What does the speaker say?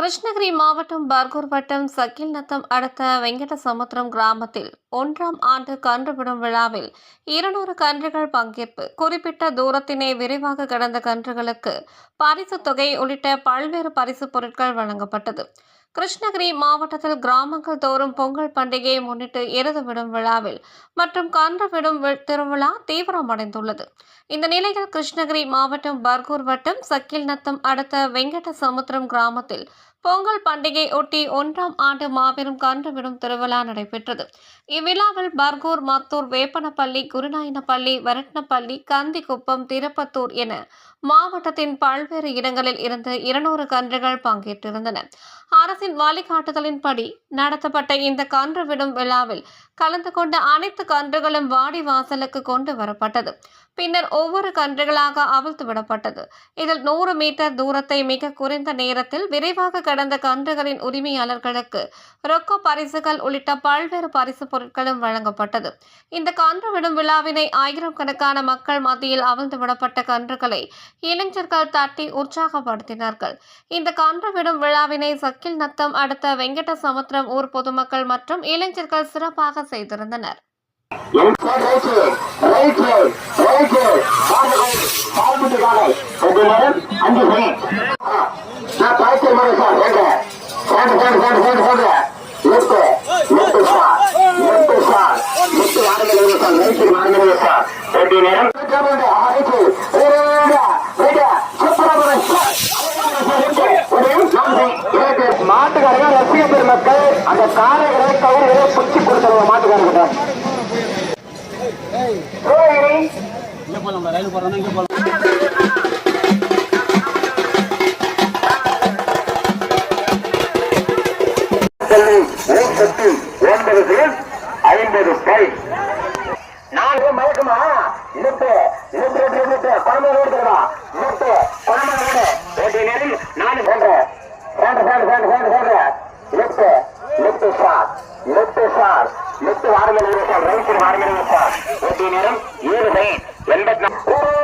கிருஷ்ணகிரி மாவட்டம் பர்கூர் வட்டம் சக்கில்நத்தம் அடுத்த வெங்கடசமுத்திரம் கிராமத்தில் 1ஆம் ஆண்டு கன்றுவிடும் விழாவில் 200 கன்றுகள் பங்கேற்பு. குறிப்பிட்ட தூரத்தினை விரைவாக கடந்த கன்றுகளுக்கு பரிசு தொகை உள்ளிட்ட பல்வேறு பரிசு பொருட்கள் வழங்கப்பட்டது. கிருஷ்ணகிரி மாவட்டத்தில் கிராமங்கள் தோறும் பொங்கல் பண்டிகையை முன்னிட்டு எருது விடும் விழாவில் மற்றும் கன்று விடும் திருவிழா தீவிரமடைந்துள்ளது. இந்த நிலையில் கிருஷ்ணகிரி மாவட்டம் பர்கூர் வட்டம் சக்கில்நத்தம் அடுத்த வெங்கடசமுத்திரம் கிராமத்தில் பொங்கல் பண்டிகை ஒட்டி 1ஆம் ஆண்டு மாபெரும் கன்று விடும் திருவிழா நடைபெற்றது. இவ்விழாவில் பர்கூர், மத்தூர், வேப்பனப்பள்ளி, குருநாயனப்பள்ளி, வரட்னப்பள்ளி, கந்திக்குப்பம், திருப்பத்தூர் என மாவட்டத்தின் பல்வேறு இடங்களில் இருந்து 200 கன்றுகள் பங்கேற்றிருந்தன. அரசின் வழிகாட்டுதலின்படி நடத்தப்பட்ட இந்த கன்று விடும் விழாவில் கலந்து கொண்ட அனைத்து கன்றுகளும் வாடி வாசலுக்கு கொண்டு வரப்பட்டது. பின்னர் ஒவ்வொரு கன்றுகளாக அவிழ்த்து விடப்பட்டது. இதில் 100 மீட்டர் தூரத்தை மிக குறைந்த நேரத்தில் விரைவாக கடந்த கன்றுகளின் உரிமையாளர்களுக்கு ரொக்க பரிசுகள் உள்ளிட்ட பல்வேறு பரிசு பொருட்களும் வழங்கப்பட்டது. இந்த கன்று விடும் விழாவினை ஆயிரக்கணக்கான மக்கள் மத்தியில் அவிழ்த்து விடப்பட்ட கன்றுகளை இளைஞர்கள் தட்டி உற்சாகப்படுத்தினார்கள். இந்த கன்று விடும் விழாவினை சக்கில்நத்தம் அடுத்த வெங்கடசமுத்திரம் ஊர் பொதுமக்கள் மற்றும் இளைஞர்கள் சிறப்பாக செய்திருந்தனர். மாட்டுக்காரங்க ரசிக பெருமக்கள் அந்த காரைகளை கவுர்களை பிடிச்சி கொடுத்துருவோம். மாட்டுக்காரங்க மயக்கமா நேரம் 7